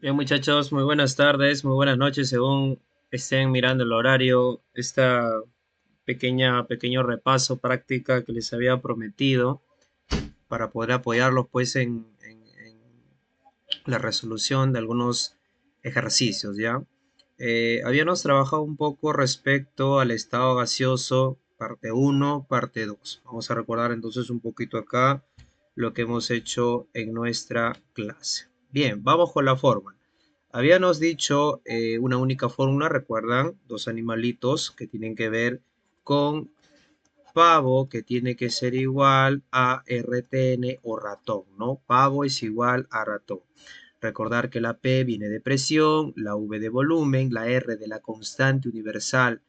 Bien, muchachos, muy buenas tardes, muy buenas noches, según estén mirando el horario. Esta pequeño repaso práctica que les había prometido para poder apoyarlos pues en la resolución de algunos ejercicios, ¿ya? Habíamos trabajado un poco respecto al estado gaseoso, parte uno, parte 2. Vamos a recordar entonces un poquito acá lo que hemos hecho en nuestra clase. Bien, vamos con la fórmula. Habíamos dicho una única fórmula, recuerdan, dos animalitos que tienen que ver con pavo, que tiene que ser igual a RTN o ratón, ¿no? Pavo es igual a ratón. Recordar que la P viene de presión, la V de volumen, la R de la constante universal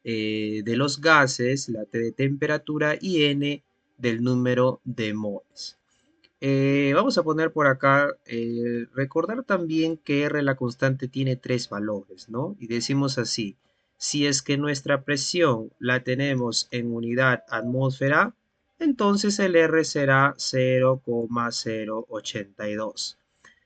de los gases, la T de temperatura y N del número de moles. Vamos a poner por acá, recordar también que R la constante tiene tres valores, ¿no? Y decimos así, si es que nuestra presión la tenemos en unidad atmósfera, entonces el R será 0,082.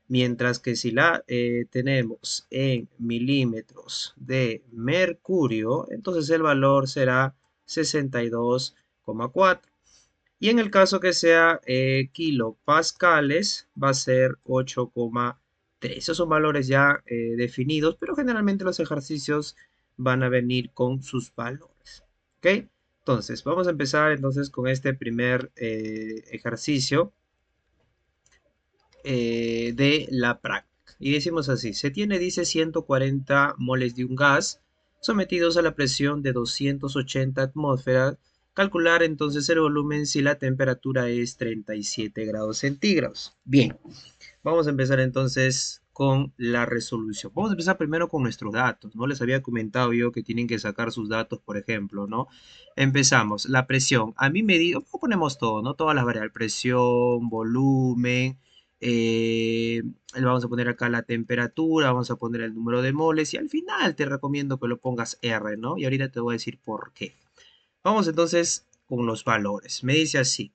Mientras que si la tenemos en milímetros de mercurio, entonces el valor será 62,4. Y en el caso que sea kilopascales, va a ser 8,3. Esos son valores ya definidos, pero generalmente los ejercicios van a venir con sus valores. ¿Ok? Entonces, vamos a empezar entonces con este primer ejercicio de la práctica. Y decimos así, se tiene, dice, 140 moles de un gas sometidos a la presión de 280 atmósferas. Calcular entonces el volumen si la temperatura es 37 grados centígrados. Bien, vamos a empezar entonces con la resolución. Vamos a empezar primero con nuestros datos, ¿no? Les había comentado yo que tienen que sacar sus datos, por ejemplo, ¿no? Empezamos, la presión. A mí me digo, ponemos todo, ¿no? Todas las variables, presión, volumen, le vamos a poner acá la temperatura, vamos a poner el número de moles y al final te recomiendo que lo pongas R, ¿no? Y ahorita te voy a decir por qué. Vamos entonces con los valores. Me dice así.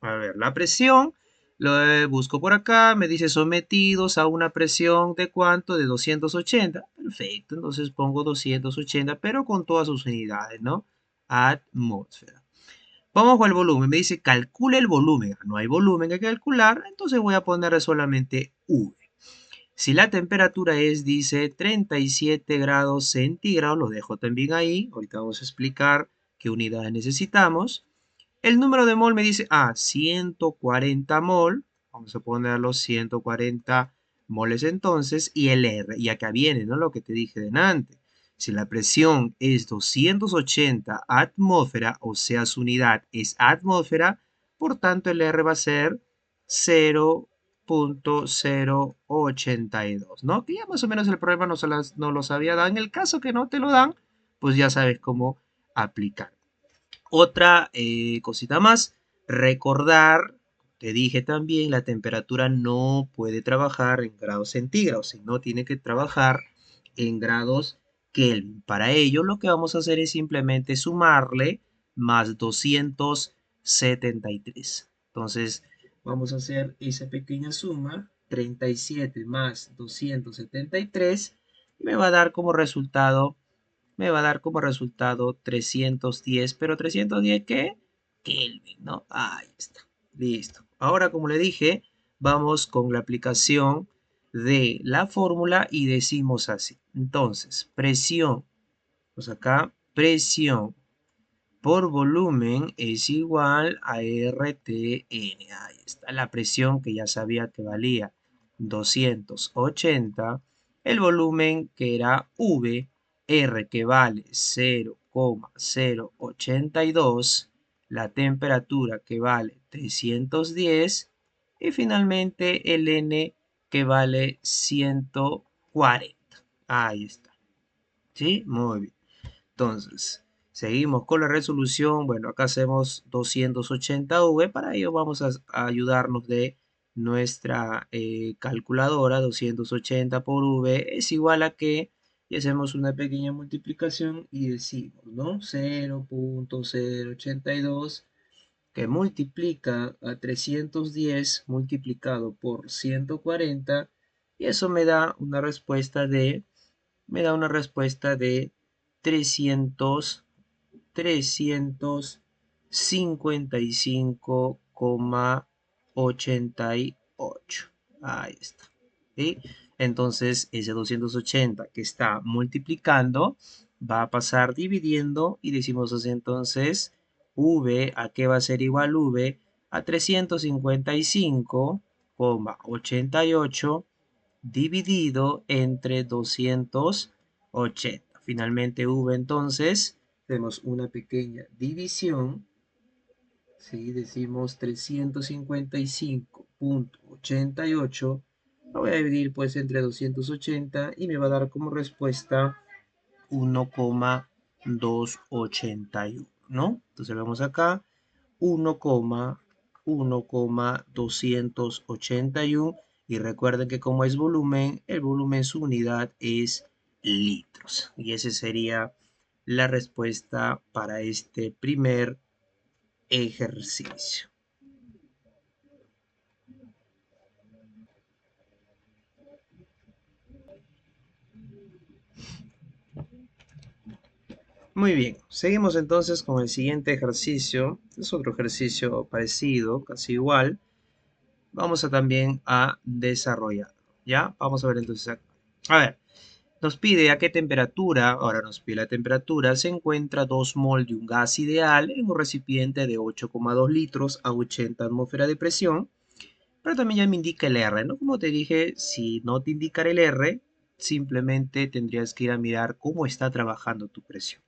A ver, la presión, lo busco por acá, me dice sometidos a una presión de cuánto, de 280. Perfecto, entonces pongo 280, pero con todas sus unidades, ¿no? Atmósfera. Vamos con el volumen, me dice calcule el volumen. No hay volumen que calcular, entonces voy a poner solamente V. Si la temperatura es, dice, 37 grados centígrados, lo dejo también ahí. Ahorita vamos a explicar qué unidades necesitamos. El número de mol me dice, 140 mol. Vamos a poner los 140 moles entonces. Y el R, y acá viene, ¿no? Lo que te dije delante. Si la presión es 280 atmósfera, o sea, su unidad es atmósfera, por tanto el R va a ser 0,082, ¿no? Que ya más o menos el problema no los había dado. En el caso que no te lo dan, pues ya sabes cómo aplicar. Otra cosita más, recordar, te dije también, la temperatura no puede trabajar en grados centígrados, sino tiene que trabajar en grados Kelvin. Para ello, lo que vamos a hacer es simplemente sumarle más 273. Entonces, vamos a hacer esa pequeña suma, 37 más 273, y me va a dar como resultado 310, pero 310 ¿qué? Kelvin, ¿no? Ahí está, listo. Ahora, como le dije, vamos con la aplicación de la fórmula y decimos así. Entonces, presión, pues acá, presión por volumen es igual a RTN. Ahí está la presión que ya sabía que valía 280. El volumen que era V, R que vale 0,082. La temperatura que vale 310. Y finalmente el N que vale 140. Ahí está. ¿Sí? Muy bien. Entonces, seguimos con la resolución. Bueno, acá hacemos 280V. Para ello vamos a ayudarnos de nuestra calculadora. 280 por V es igual a que, y hacemos una pequeña multiplicación y decimos, ¿no? 0,082 que multiplica a 310 multiplicado por 140 Y eso me da una respuesta de, me da una respuesta de 300 355,88. Ahí está. ¿Sí? Entonces, ese 280 que está multiplicando va a pasar dividiendo y decimos así entonces, V, ¿a qué va a ser igual V? A 355,88 dividido entre 280. Finalmente V entonces, tenemos una pequeña división, ¿sí? Decimos 355,88. Lo voy a dividir pues entre 280 y me va a dar como respuesta 1,281, ¿no? Entonces vemos acá 1,281 y recuerden que como es volumen, el volumen su unidad es litros y esa sería la respuesta para este primer ejercicio. Muy bien, seguimos entonces con el siguiente ejercicio. Es otro ejercicio parecido, casi igual. Vamos a también a desarrollar, ¿ya? Vamos a ver entonces acá. A ver, nos pide a qué temperatura, ahora nos pide la temperatura, se encuentra 2 mol de un gas ideal en un recipiente de 8,2 litros a 80 atmósferas de presión, pero también ya me indica el R, ¿no? Como te dije, si no te indicara el R, simplemente tendrías que ir a mirar cómo está trabajando tu presión.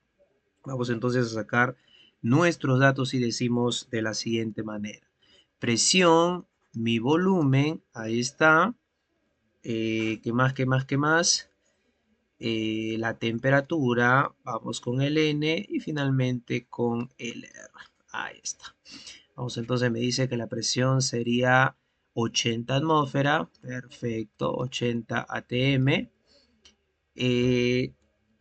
Vamos entonces a sacar nuestros datos y decimos de la siguiente manera. Presión, mi volumen, ahí está. ¿Qué más, qué más, qué más? La temperatura, vamos con el N y finalmente con el R. Ahí está. Vamos entonces, me dice que la presión sería 80 atmósfera, perfecto, 80 atm.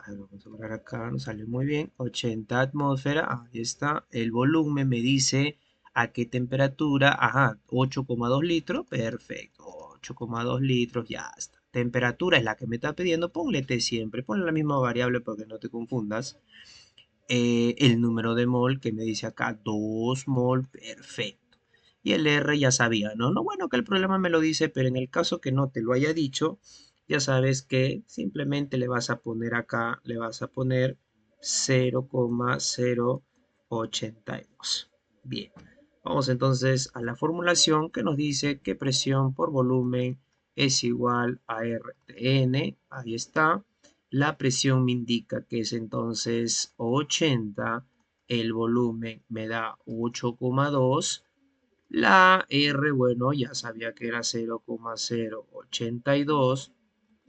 Vamos a borrar acá, nos salió muy bien, 80 atmósfera, ahí está. El volumen me dice a qué temperatura, ajá, 8,2 litros, perfecto, 8,2 litros, ya está. Temperatura es la que me está pidiendo, ponle T siempre, ponle la misma variable porque no te confundas. El número de mol que me dice acá, 2 mol, perfecto. Y el R ya sabía, ¿no? No, bueno, que el problema me lo dice, pero en el caso que no te lo haya dicho, ya sabes que simplemente le vas a poner acá, le vas a poner 0,082. Bien, vamos entonces a la formulación que nos dice que presión por volumen es igual a RTN. Ahí está. La presión me indica que es entonces 80. El volumen me da 8,2. La R, bueno, ya sabía que era 0,082.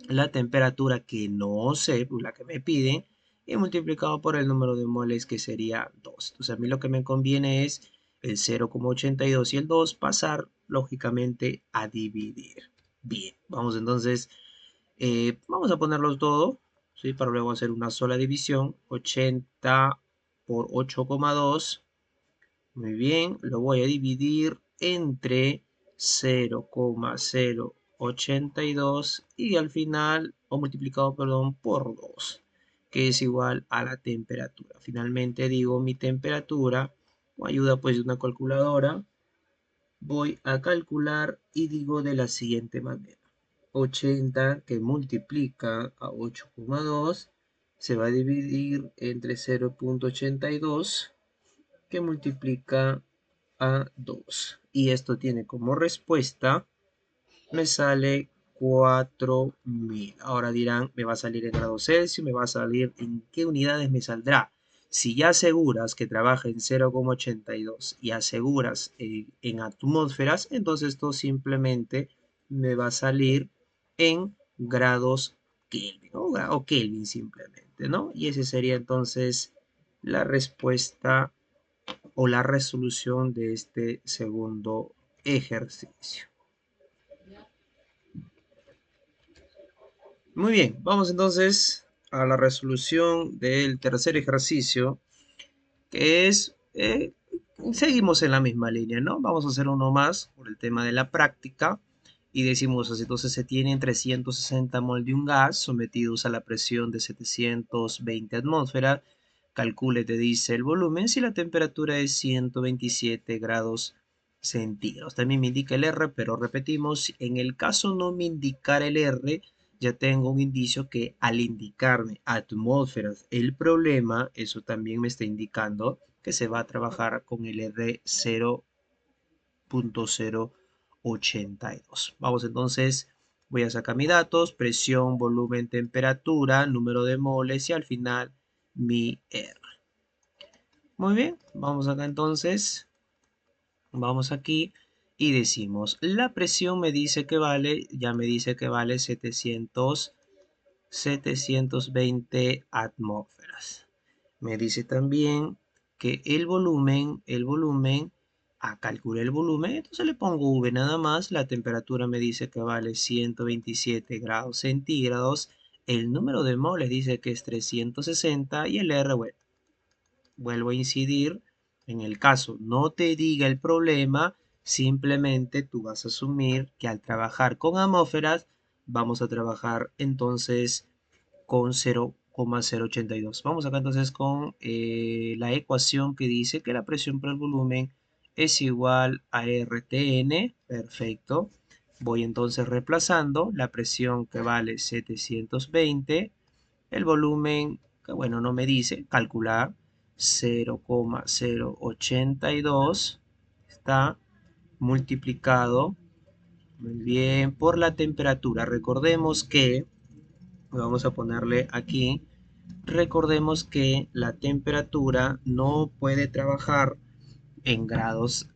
La temperatura que no sé, pues la que me piden, y multiplicado por el número de moles que sería 2. Entonces a mí lo que me conviene es el 0,82 y el 2 pasar lógicamente a dividir. Bien, vamos entonces, vamos a ponerlos todo, ¿sí? Para luego hacer una sola división. 80 por 8,2. Muy bien, lo voy a dividir entre 0,082 y al final, o multiplicado, perdón, por 2, que es igual a la temperatura. Finalmente digo mi temperatura, con ayuda pues de una calculadora, voy a calcular y digo de la siguiente manera. 80 que multiplica a 8,2 se va a dividir entre 0,82 que multiplica a 2. Y esto tiene como respuesta, me sale 4000. Ahora dirán, me va a salir en grados Celsius, me va a salir en qué unidades me saldrá. Si ya aseguras que trabaja en 0,82 y aseguras en atmósferas, entonces esto simplemente me va a salir en grados Kelvin, o Kelvin simplemente, ¿no? Y ese sería entonces la respuesta o la resolución de este segundo ejercicio. Muy bien, vamos entonces a la resolución del tercer ejercicio, que es, seguimos en la misma línea, ¿no? Vamos a hacer uno más por el tema de la práctica. Y decimos así, entonces se tienen 360 mol de un gas sometidos a la presión de 720 atmósferas. Calcule, te dice el volumen, si la temperatura es 127 grados centígrados. También me indica el R, pero repetimos, en el caso no me indicara el R, ya tengo un indicio que al indicarme atmósferas el problema, eso también me está indicando que se va a trabajar con el R 0.082. Vamos entonces, voy a sacar mis datos, presión, volumen, temperatura, número de moles y al final mi R. Muy bien, vamos acá entonces, vamos aquí y decimos, la presión me dice que vale, ya me dice que vale 720 atmósferas. Me dice también que el volumen, calculé el volumen, entonces le pongo V nada más, la temperatura me dice que vale 127 grados centígrados, el número de moles dice que es 360 y el R, bueno, vuelvo a incidir, en el caso no te diga el problema, simplemente tú vas a asumir que al trabajar con atmósferas, vamos a trabajar entonces con 0,082. Vamos acá entonces con la ecuación que dice que la presión por el volumen es igual a RTN. Perfecto. Voy entonces reemplazando la presión que vale 720, el volumen que bueno no me dice, calcular 0,082 está multiplicado muy bien por la temperatura. Recordemos que vamos a ponerle aquí. Recordemos que la temperatura no puede trabajar en grados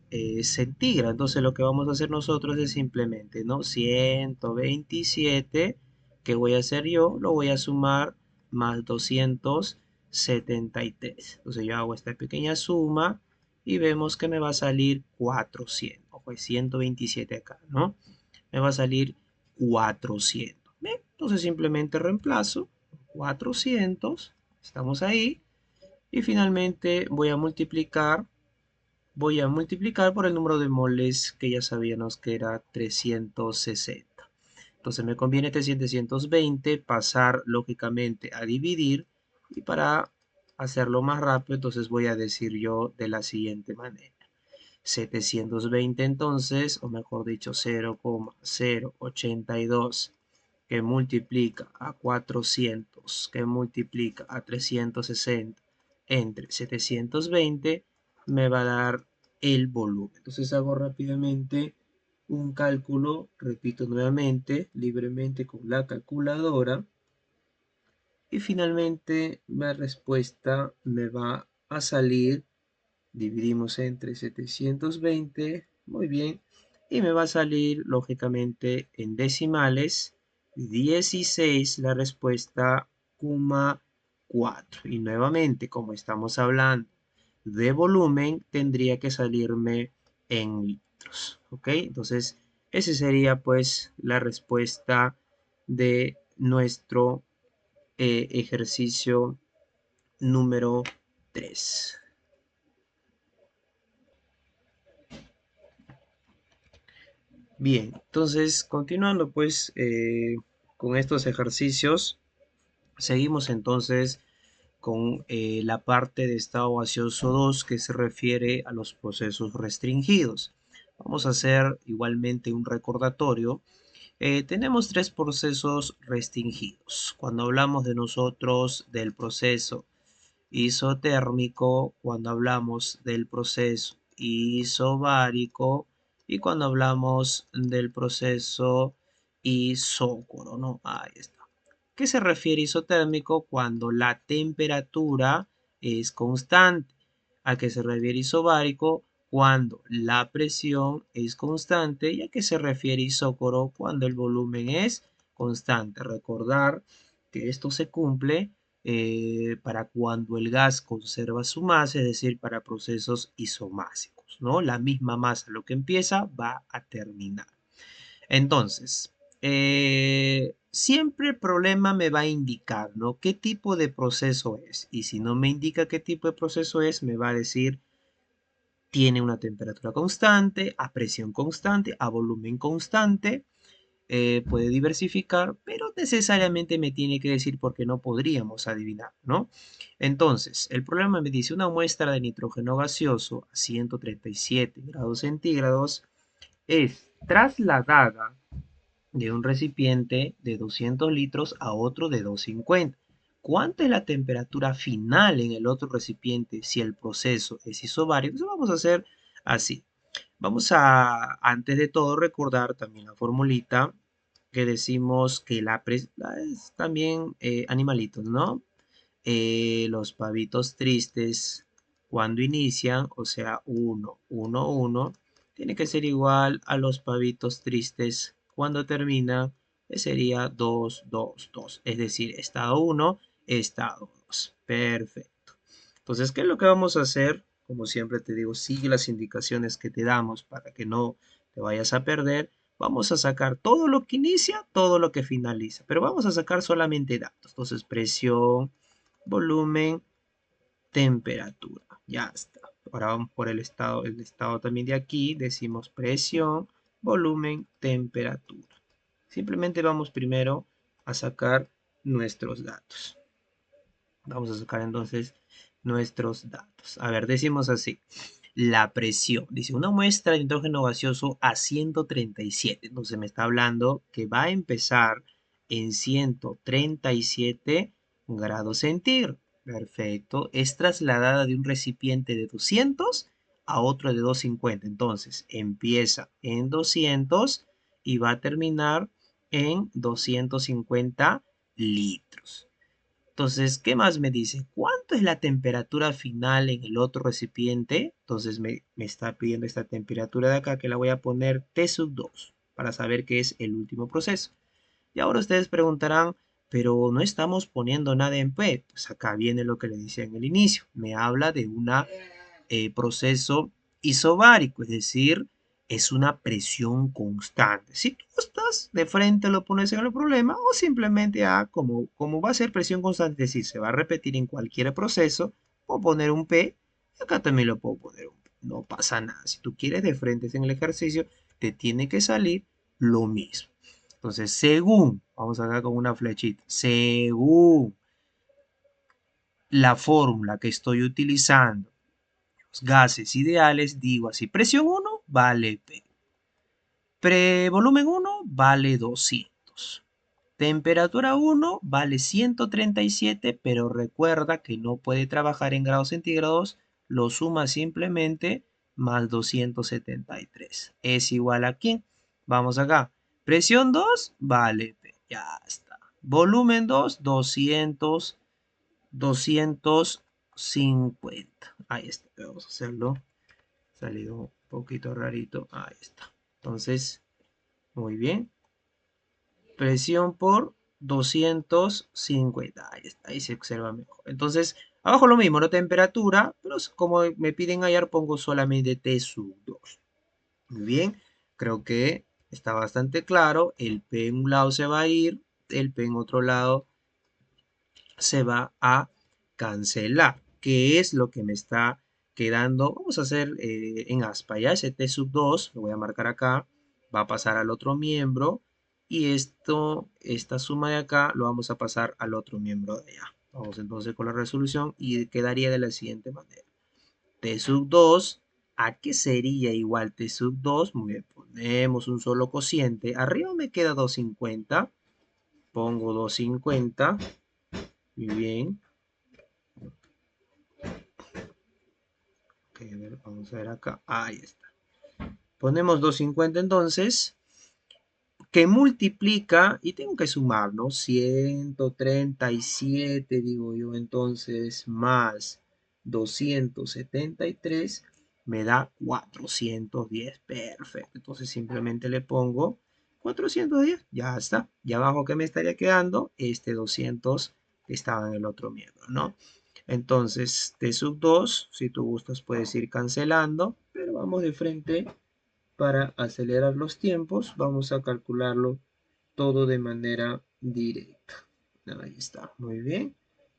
centígrados. Entonces lo que vamos a hacer nosotros es simplemente, ¿no? 127, que voy a hacer yo, lo voy a sumar más 273. Entonces yo hago esta pequeña suma y vemos que me va a salir 400. Ojo, es 127 acá, ¿no? Me va a salir 400. ¿Bien? Entonces simplemente reemplazo 400, estamos ahí, y finalmente voy a multiplicar por el número de moles que ya sabíamos que era 360. Entonces me conviene este 720 pasar lógicamente a dividir, y para hacerlo más rápido entonces voy a decir yo de la siguiente manera. 720 entonces, o mejor dicho 0,082 que multiplica a 400, que multiplica a 360 entre 720, me va a dar el volumen. Entonces hago rápidamente un cálculo, repito nuevamente, libremente con la calculadora, y finalmente la respuesta me va a salir, dividimos entre 720, muy bien, y me va a salir lógicamente en decimales 16 la respuesta, 4. Y nuevamente, como estamos hablando de volumen, tendría que salirme en litros. ¿Ok? Entonces, esa sería pues la respuesta de nuestro ejercicio número 3. Bien, entonces continuando pues con estos ejercicios, seguimos entonces con la parte de estado gaseoso 2 que se refiere a los procesos restringidos. Vamos a hacer igualmente un recordatorio. Tenemos tres procesos restringidos. Cuando hablamos de nosotros del proceso isotérmico, cuando hablamos del proceso isobárico y cuando hablamos del proceso isócoro, ¿no? Ahí está. ¿Qué se refiere isotérmico? Cuando la temperatura es constante. ¿A qué se refiere isobárico? Cuando la presión es constante. ¿Y a qué se refiere isócoro? Cuando el volumen es constante. Recordar que esto se cumple para cuando el gas conserva su masa, es decir, para procesos isomásicos, ¿no? La misma masa, lo que empieza, va a terminar. Entonces, siempre el problema me va a indicar, ¿no? ¿Qué tipo de proceso es? Y si no me indica qué tipo de proceso es, me va a decir, tiene una temperatura constante, a presión constante, a volumen constante. puede diversificar, pero necesariamente me tiene que decir porque no podríamos adivinar, ¿no? Entonces, el problema me dice una muestra de nitrógeno gaseoso a 137 grados centígrados es trasladada de un recipiente de 200 litros a otro de 250. ¿Cuánta es la temperatura final en el otro recipiente si el proceso es isobárico? Eso vamos a hacer así. Vamos a, antes de todo, recordar también la formulita que decimos que es también animalitos, ¿no? Los pavitos tristes cuando inician, o sea, 1, 1, 1, tiene que ser igual a los pavitos tristes cuando terminan, que sería 2, 2, 2. Es decir, estado 1, estado 2. Perfecto. Entonces, ¿qué es lo que vamos a hacer? Como siempre te digo, sigue las indicaciones que te damos para que no te vayas a perder. Vamos a sacar todo lo que inicia, todo lo que finaliza, pero vamos a sacar solamente datos. Entonces, presión, volumen, temperatura. Ya está. Ahora vamos por el estado también de aquí. Decimos presión, volumen, temperatura. Simplemente vamos primero a sacar nuestros datos. Vamos a sacar entonces nuestros datos. A ver, decimos así. La presión. Dice una muestra de nitrógeno gaseoso a 137. Entonces me está hablando que va a empezar en 137 grados centígrados. Perfecto. Es trasladada de un recipiente de 200 a otro de 250. Entonces empieza en 200 y va a terminar en 250 litros. Entonces, ¿qué más me dice? ¿Cuánto es la temperatura final en el otro recipiente? Entonces me está pidiendo esta temperatura de acá que la voy a poner T sub 2 para saber qué es el último proceso. Y ahora ustedes preguntarán, pero no estamos poniendo nada en P. Pues acá viene lo que le decía en el inicio. Me habla de un proceso isobárico, es decir, es una presión constante. Si tú estás de frente, lo pones en el problema o simplemente como va a ser presión constante, es decir, se va a repetir en cualquier proceso, puedo poner un P y acá también lo puedo poner un P. No pasa nada. Si tú quieres de frente en el ejercicio, te tiene que salir lo mismo. Entonces, según, vamos acá con una flechita, según la fórmula que estoy utilizando, los gases ideales, digo así, presión 1 vale P, volumen 1 vale 200, temperatura 1 vale 137, pero recuerda que no puede trabajar en grados centígrados, lo suma simplemente más 273. ¿Es igual a quién? Vamos acá. Presión 2 vale P, ya está. Volumen 2, 200, 250. Ahí está, vamos a hacerlo. Salido un poquito rarito. Ahí está. Entonces, muy bien. Presión por 250. Ahí está, ahí se observa mejor. Entonces, abajo lo mismo, no temperatura, pero como me piden hallar, pongo solamente T sub 2. Muy bien, creo que está bastante claro. El P en un lado se va a ir, el P en otro lado se va a cancelar. ¿Qué es lo que me está quedando? Vamos a hacer en aspa, ya ese T sub 2, lo voy a marcar acá, va a pasar al otro miembro y esta suma de acá lo vamos a pasar al otro miembro de allá. Vamos entonces con la resolución y quedaría de la siguiente manera. T sub 2, ¿a qué sería igual T sub 2? Muy bien, ponemos un solo cociente. Arriba me queda 250, pongo 250, muy bien. Ok, a ver, vamos a ver acá. Ahí está. Ponemos 250 entonces, que multiplica, y tengo que sumar, ¿no? 137, digo yo, entonces, más 273, me da 410. Perfecto. Entonces simplemente le pongo 410. Ya está. Y abajo, ¿qué me estaría quedando? Este 200 que estaba en el otro miembro, ¿no? Entonces, T sub 2, si tú gustas, puedes ir cancelando, pero vamos de frente para acelerar los tiempos. Vamos a calcularlo todo de manera directa. Ahí está, muy bien.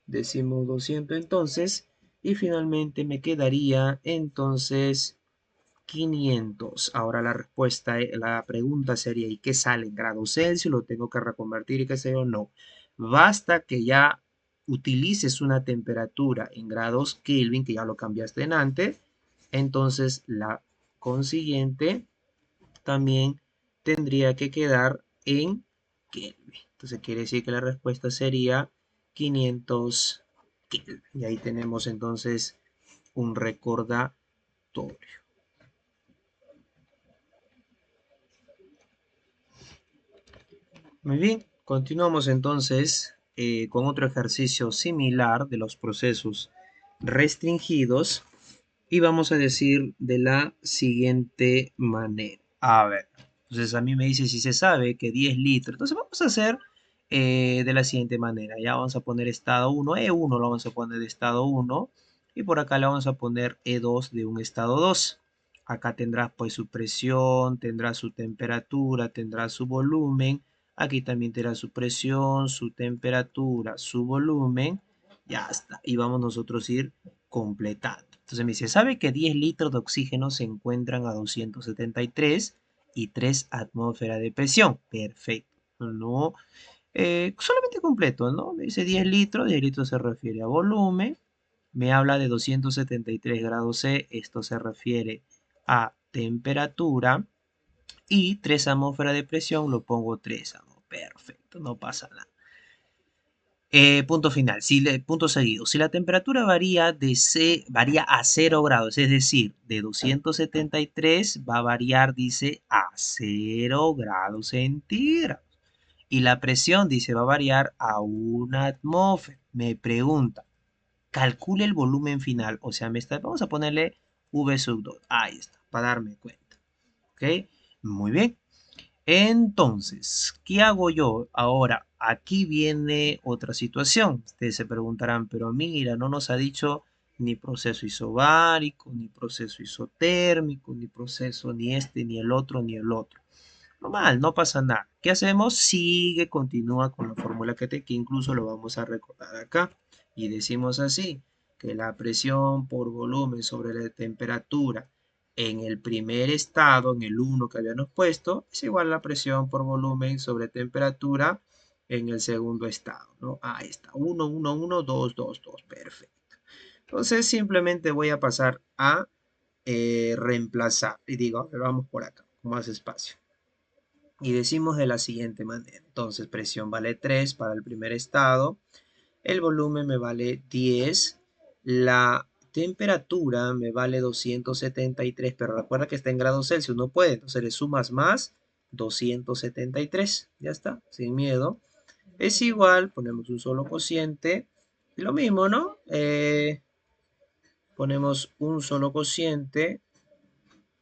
Decimos 200 entonces, y finalmente me quedaría entonces 500. Ahora la respuesta, la pregunta sería, ¿y qué sale en grados Celsius? ¿Lo tengo que reconvertir y qué sé yo? No. Basta que ya utilices una temperatura en grados Kelvin, que ya lo cambiaste en antes, entonces la consiguiente también tendría que quedar en Kelvin. Entonces quiere decir que la respuesta sería 500 Kelvin. Y ahí tenemos entonces un recordatorio. Muy bien, continuamos entonces con otro ejercicio similar de los procesos restringidos y vamos a decir de la siguiente manera. A ver, entonces a mí me dice si se sabe que 10 litros. Entonces vamos a hacer de la siguiente manera. Ya vamos a poner estado 1, E1 lo vamos a poner de estado 1 y por acá le vamos a poner E2 de un estado 2. Acá tendrás pues su presión, tendrá su temperatura, tendrá su volumen. Aquí también tendrá su presión, su temperatura, su volumen. Ya está. Y vamos nosotros a ir completando. Entonces me dice, ¿sabe que 10 litros de oxígeno se encuentran a 273 y 3 atmósferas de presión? Perfecto. No, solamente completo, ¿no? Me dice 10 litros se refiere a volumen. Me habla de 273 grados C, esto se refiere a temperatura. Y 3 atmósferas de presión, lo pongo 3 atmósferas. Perfecto, no pasa nada. Punto final, punto seguido. Si la temperatura varía a 0 grados, es decir, de 273 va a variar, dice, a 0 grados centígrados. Y la presión, dice, va a variar a una atmósfera. Me pregunta, calcule el volumen final. O sea, vamos a ponerle V sub 2. Ahí está, para darme cuenta. ¿Ok? Muy bien. Entonces, ¿qué hago yo? Ahora, aquí viene otra situación. Ustedes se preguntarán, pero mira, no nos ha dicho ni proceso isobárico, ni proceso isotérmico, ni proceso ni este, ni el otro, ni el otro. Normal, no pasa nada. ¿Qué hacemos? Sigue, continúa con la fórmula que incluso lo vamos a recordar acá. Y decimos así, que la presión por volumen sobre la temperatura en el primer estado, en el 1 que habíamos puesto, es igual a la presión por volumen sobre temperatura en el segundo estado, ¿no? Ahí está, 1, 1, 1, 2, 2, 2, perfecto. Entonces simplemente voy a pasar a reemplazar. Y digo, a ver, vamos por acá, con más espacio. Y decimos de la siguiente manera. Entonces, presión vale 3 para el primer estado. El volumen me vale 10. La temperatura me vale 273. Pero recuerda que está en grados Celsius. No puede. Entonces le sumas más 273. Ya está. Sin miedo. Es igual. Ponemos un solo cociente. Y lo mismo, ¿no? Ponemos un solo cociente.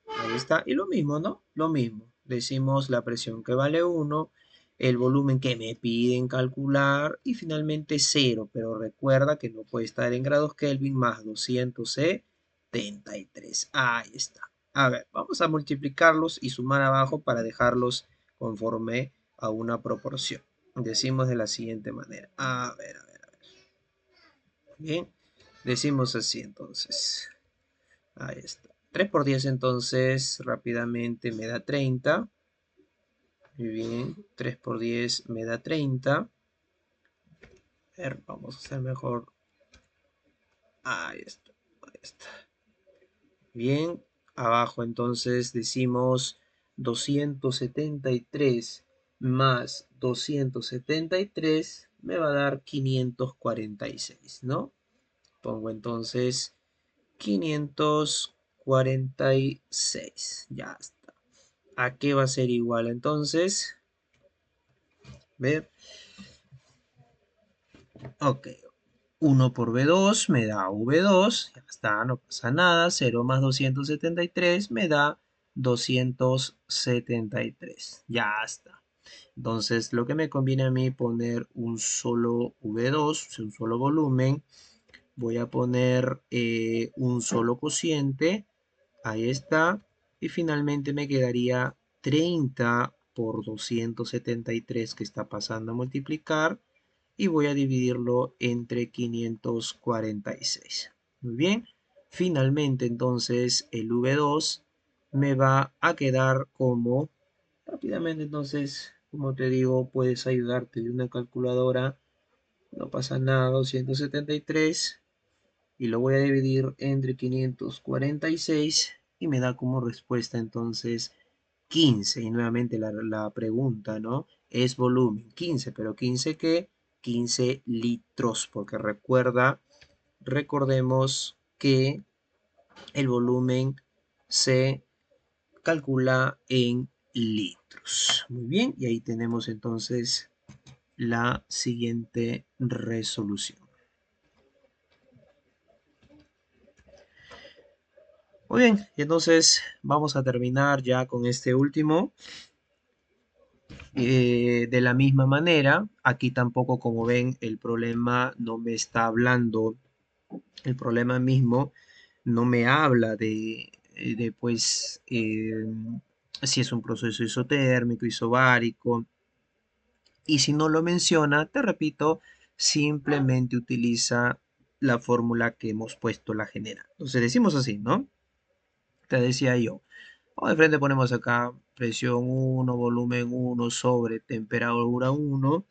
Ahí está. Y lo mismo, ¿no? Lo mismo. Decimos la presión que vale 1, el volumen que me piden calcular y finalmente 0. Pero recuerda que no puede estar en grados Kelvin más 273. Ahí está. A ver, vamos a multiplicarlos y sumar abajo para dejarlos conforme a una proporción. Decimos de la siguiente manera. A ver, a ver, a ver. Bien. Decimos así entonces. Ahí está. 3 por 10 entonces rápidamente me da 30. Muy bien. 3 por 10 me da 30. A ver, vamos a hacer mejor. Ahí está. Ahí está. Bien. Abajo entonces decimos 273 más 273 me va a dar 546, ¿no? Pongo entonces 546. Ya está. ¿A qué va a ser igual entonces? Ver. Ok. 1 por V2 me da V2. Ya está, no pasa nada. 0 más 273 me da 273. Ya está. Entonces, lo que me conviene a mí poner un solo V2, un solo volumen. Voy a poner un solo cociente. Ahí está. Y finalmente me quedaría 30 por 273 que está pasando a multiplicar. Y voy a dividirlo entre 546. Muy bien. Finalmente entonces el V2 me va a quedar como, rápidamente entonces, como te digo, puedes ayudarte de una calculadora, no pasa nada, 273 y lo voy a dividir entre 546 y me da como respuesta entonces 15. Y nuevamente la pregunta, ¿no? Es volumen 15, pero 15 ¿qué? 15 litros, porque recordemos que el volumen se calcula en litros. Muy bien, y ahí tenemos entonces la siguiente resolución. Muy bien, y entonces vamos a terminar ya con este último. De la misma manera, aquí tampoco, como ven, el problema no me está hablando, el problema mismo no me habla de pues, si es un proceso isotérmico, isobárico, y si no lo menciona, te repito, simplemente utiliza la fórmula que hemos puesto, la general. Entonces decimos así, ¿no? Te decía yo, o de frente ponemos acá presión 1, volumen 1 sobre temperatura 1,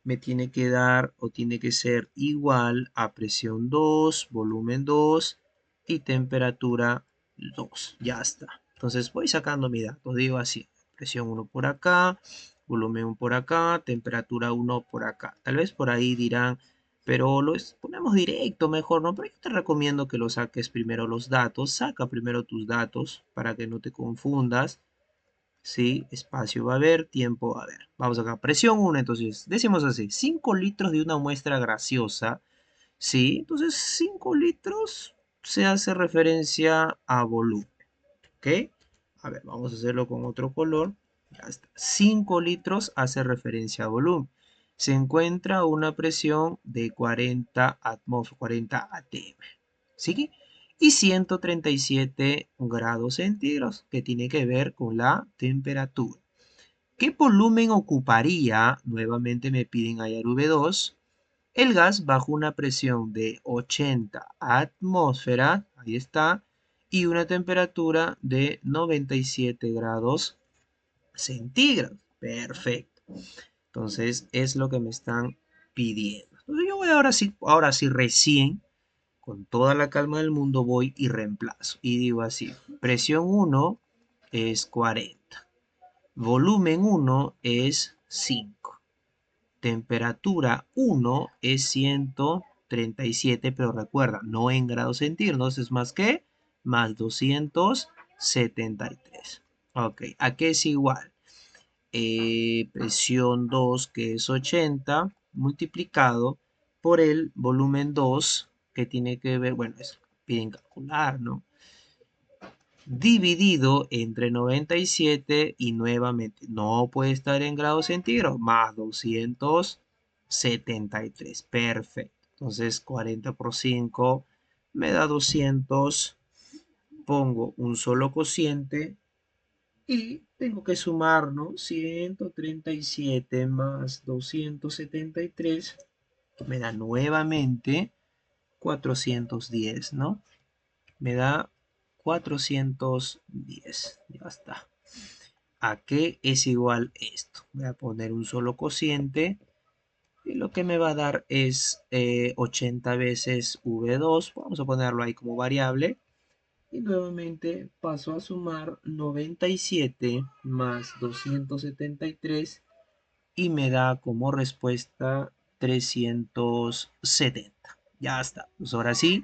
me tiene que dar o tiene que ser igual a presión 2, volumen 2 y temperatura 2. Ya está. Entonces voy sacando mi dato. Digo así, presión 1 por acá, volumen 1 por acá, temperatura 1 por acá. Tal vez por ahí dirán, pero ponemos directo mejor, ¿no? Pero yo te recomiendo que lo saques primero los datos. Saca primero tus datos para que no te confundas. ¿Sí? Espacio va a haber, tiempo va a haber. Vamos acá, presión 1, entonces, decimos así, 5 litros de una muestra gaseosa, ¿sí? Entonces, 5 litros se hace referencia a volumen, ¿ok? A ver, vamos a hacerlo con otro color. Ya está. 5 litros hace referencia a volumen. Se encuentra a una presión de 40 atmósferas, 40 atm, ¿sí? Y 137 grados centígrados, que tiene que ver con la temperatura. ¿Qué volumen ocuparía? Nuevamente me piden hallar V2. El gas bajo una presión de 80 atmósferas, ahí está, y una temperatura de 97 grados centígrados. Perfecto. Entonces es lo que me están pidiendo. Entonces yo voy ahora sí recién, con toda la calma del mundo, voy y reemplazo. Y digo así, presión 1 es 40. Volumen 1 es 5. Temperatura 1 es 137, pero recuerda, no en grados centígrados, es más que más 273. Ok, ¿a qué es igual? Presión 2, que es 80, multiplicado por el volumen 2, que tiene que ver, bueno, es piden calcular, ¿no? Dividido entre 97 y nuevamente no puede estar en grados centígrados, más 273. Perfecto. Entonces 40 por 5 me da 200. Pongo un solo cociente y tengo que sumar, ¿no? 137 más 273 me da nuevamente 410, ¿no? Me da 410. Ya está. ¿A qué es igual esto? Voy a poner un solo cociente y lo que me va a dar es 80 veces V2. Vamos a ponerlo ahí como variable. Y nuevamente paso a sumar 97 más 273 y me da como respuesta 370. Ya está. Pues ahora sí,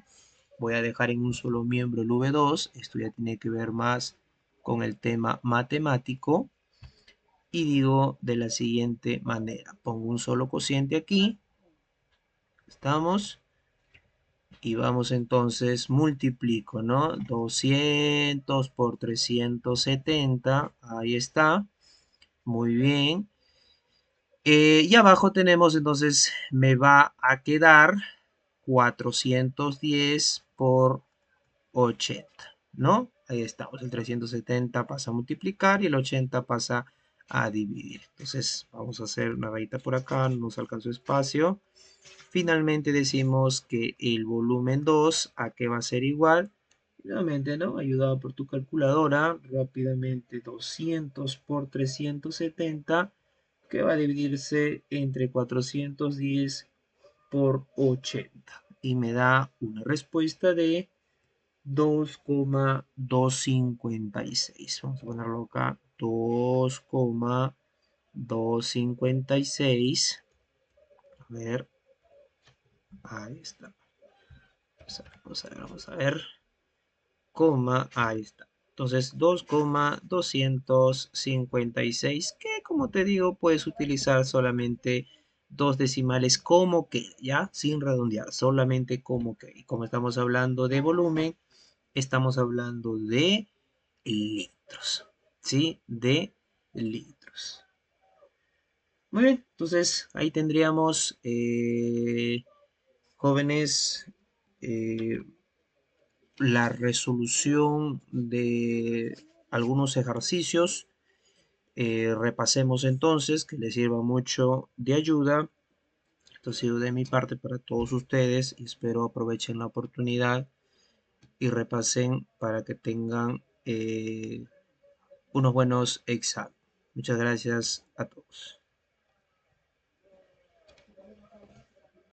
voy a dejar en un solo miembro el V2. Esto ya tiene que ver más con el tema matemático. Y digo de la siguiente manera. Pongo un solo cociente aquí. Estamos. Y vamos entonces, multiplico, ¿no? 200 por 370. Ahí está. Muy bien. Y abajo tenemos, entonces, me va a quedar 410 por 80, ¿no? Ahí estamos, el 370 pasa a multiplicar y el 80 pasa a dividir. Entonces vamos a hacer una rayita por acá, no nos alcanzó espacio. Finalmente decimos que el volumen 2, ¿a qué va a ser igual? Nuevamente, ¿no? Ayudado por tu calculadora, rápidamente 200 por 370, que va a dividirse entre 410 por 80. Y me da una respuesta de 2,256. Vamos a ponerlo acá, 2,256. A ver, ahí está. Vamos a ver, vamos a ver. Coma, ahí está. Entonces, 2,256, que como te digo, puedes utilizar solamente dos decimales como que, ¿ya? Sin redondear, solamente como que. Y como estamos hablando de volumen, estamos hablando de litros, ¿sí? De litros. Muy bien, entonces ahí tendríamos, jóvenes, eh, la resolución de algunos ejercicios. Repasemos entonces, que les sirva mucho de ayuda. Esto ha sido de mi parte para todos ustedes y espero aprovechen la oportunidad y repasen para que tengan unos buenos exámenes. Muchas gracias a todos.